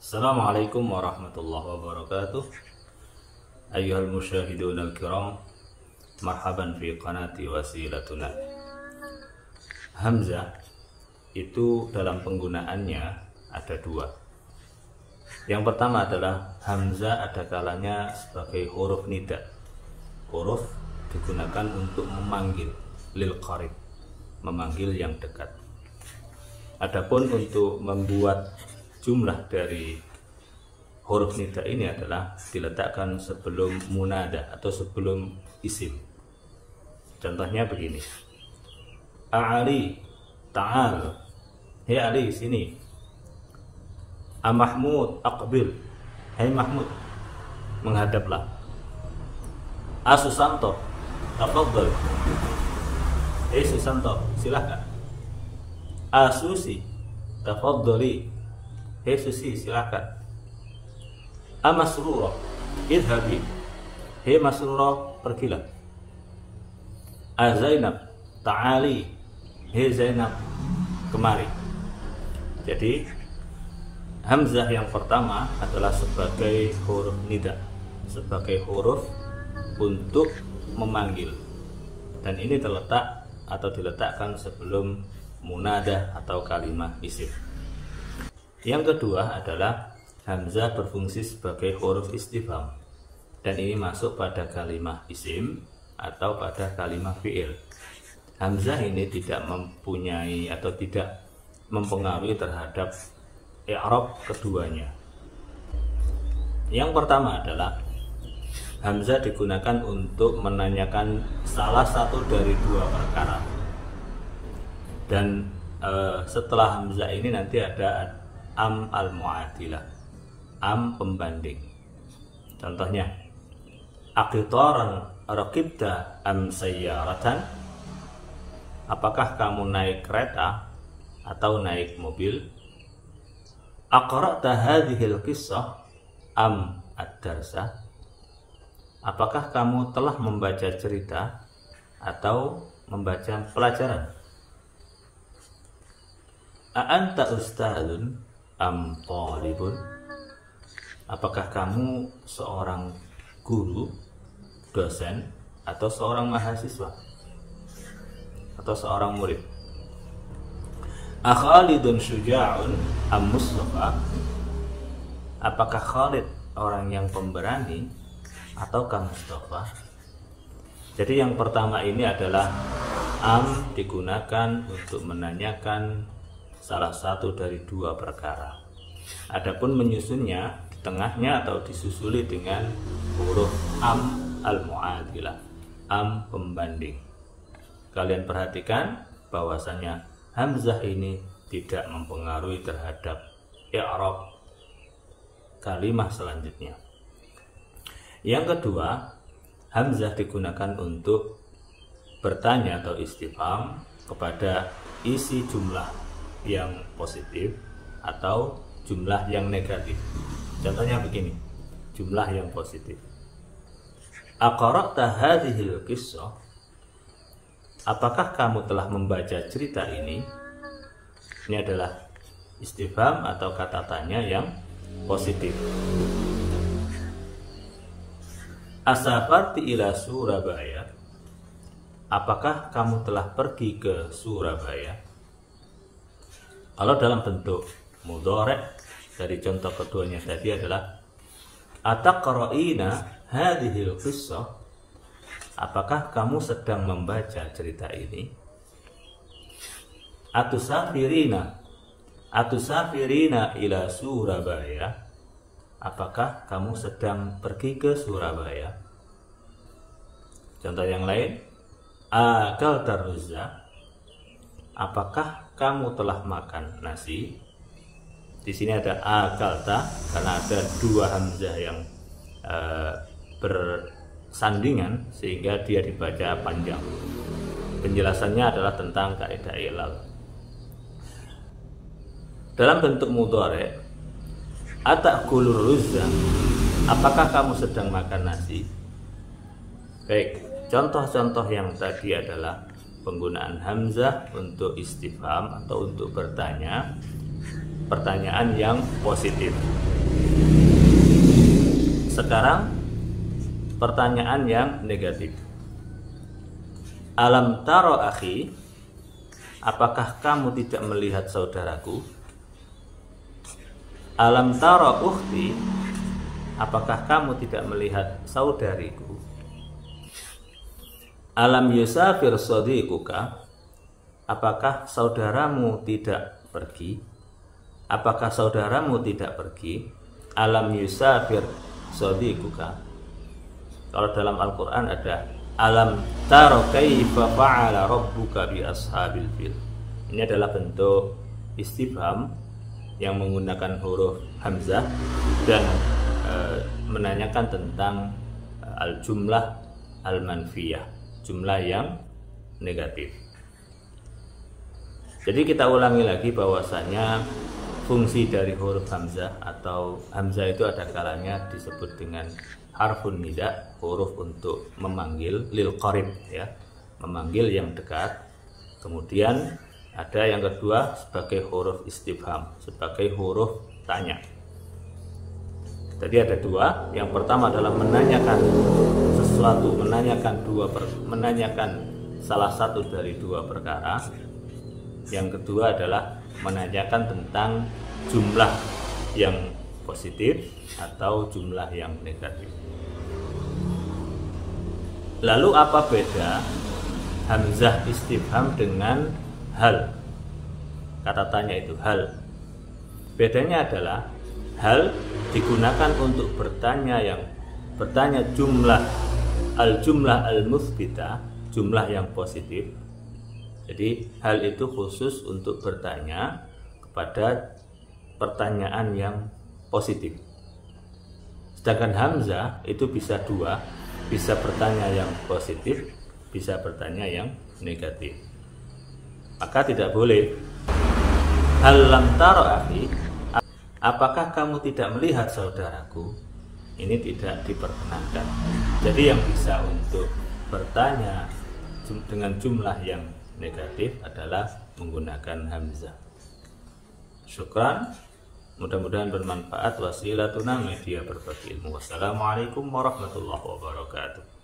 Assalamualaikum warahmatullahi wabarakatuh. Ayyuhal musyahidun al-kiram, marhaban fi qanati wasilatuna. Hamzah itu dalam penggunaannya ada dua. Yang pertama adalah hamzah ada kalanya sebagai huruf nida. Huruf digunakan untuk memanggil, lil qarib, memanggil yang dekat. Adapun untuk membuat jumlah dari huruf nida ini adalah diletakkan sebelum munada atau sebelum isim. Contohnya begini: Ali, ta'al, hei Ali, sini. Mahmud, aqbil, hei Mahmud, menghadaplah. Susanto, tafadhal, hei Susanto, silakan. Susi, tafadhali, hei Susi, silakan. Masrura, idhabi, hei Masrura, pergilah. Zainab, ta'ali, hei Zainab, kemari. Jadi hamzah yang pertama adalah sebagai huruf nida, sebagai huruf untuk memanggil, dan ini terletak atau diletakkan sebelum munada atau kalimat isim. Yang kedua adalah hamzah berfungsi sebagai huruf istifham, dan ini masuk pada kalimat isim atau pada kalimat fi'il. Hamzah ini tidak mempunyai atau tidak mempengaruhi terhadap i'rab keduanya. Yang pertama adalah hamzah digunakan untuk menanyakan salah satu dari dua perkara, dan setelah hamzah ini nanti ada am al-mu'adilah, am pembanding. Contohnya, aqitaran raqibta am sayyaratan, apakah kamu naik kereta atau naik mobil? Aqra'ta hadhil qissah am ad-darsa, apakah kamu telah membaca cerita atau membaca pelajaran? A'anta ustadzun am talibun, apakah kamu seorang guru, dosen, atau seorang mahasiswa, atau seorang murid? Khalidun syuja'un am Mustafa, apakah Khalid orang yang pemberani ataukah Mustafa? Jadi yang pertama ini adalah am digunakan untuk menanyakan salah satu dari dua perkara. Adapun menyusunnya di tengahnya atau disusuli dengan huruf am al-mu'adilah, am pembanding. Kalian perhatikan bahwasanya hamzah ini tidak mempengaruhi terhadap i'rab kalimat selanjutnya. Yang kedua, hamzah digunakan untuk bertanya atau istifham kepada isi jumlah yang positif atau jumlah yang negatif. Contohnya begini, jumlah yang positif: aqra'ta hadhil qissah, apakah kamu telah membaca cerita ini? Ini adalah istifham atau kata tanya yang positif. Asafarti ila Surabaya, apakah kamu telah pergi ke Surabaya? Kalau dalam bentuk mudhari' dari contoh keduanya tadi adalah ataqra'ina hadhil qissah, apakah kamu sedang membaca cerita ini? Atusafirina ila Surabaya, apakah kamu sedang pergi ke Surabaya? Contoh yang lain, akalta ruzza, apakah kamu telah makan nasi? Di sini ada akalta karena ada dua hamzah yang bersandingan sehingga dia dibaca panjang. Penjelasannya adalah tentang kaidah ilal. Dalam bentuk mudhari', atakulur ruzza, apakah kamu sedang makan nasi? Baik, contoh-contoh yang tadi adalah penggunaan hamzah untuk istifham atau untuk bertanya, pertanyaan yang positif. Sekarang pertanyaan yang negatif. Alam taro akhi, apakah kamu tidak melihat saudaraku? Alam taro ukhti, apakah kamu tidak melihat saudariku? Alam yusafir sadiquka, apakah saudaramu tidak pergi? Apakah saudaramu tidak pergi? Alam yusafir sadiquka. Kalau dalam Al-Quran ada alam taro kaifa fa'ala rabbuka bi ashabil fil. Ini adalah bentuk istifham yang menggunakan huruf hamzah dan menanyakan tentang al-jumlah al-manfiyah, jumlah yang negatif. Jadi kita ulangi lagi bahwasanya fungsi dari huruf hamzah atau hamzah itu ada kalanya disebut dengan harfun nida, huruf untuk memanggil, lil qarib ya, memanggil yang dekat. Kemudian ada yang kedua sebagai huruf istifham, sebagai huruf tanya. Jadi ada dua. Yang pertama adalah menanyakan sesuatu, menanyakan salah satu dari dua perkara. Yang kedua adalah menanyakan tentang jumlah yang positif atau jumlah yang negatif. Lalu apa beda hamzah istifham dengan hal? Kata tanya itu hal. Bedanya adalah hal digunakan untuk bertanya jumlah al-muthbita, jumlah yang positif. Jadi hal itu khusus untuk bertanya kepada pertanyaan yang positif. Sedangkan hamzah itu bisa dua, bisa bertanya yang positif, bisa bertanya yang negatif. Maka tidak boleh hal lam taro akhi, apakah kamu tidak melihat saudaraku? Ini tidak diperkenankan. Jadi yang bisa untuk bertanya dengan jumlah yang negatif adalah menggunakan hamzah. Syukran, mudah-mudahan bermanfaat. Wasilatuna media berbagi ilmu. Wassalamualaikum warahmatullahi wabarakatuh.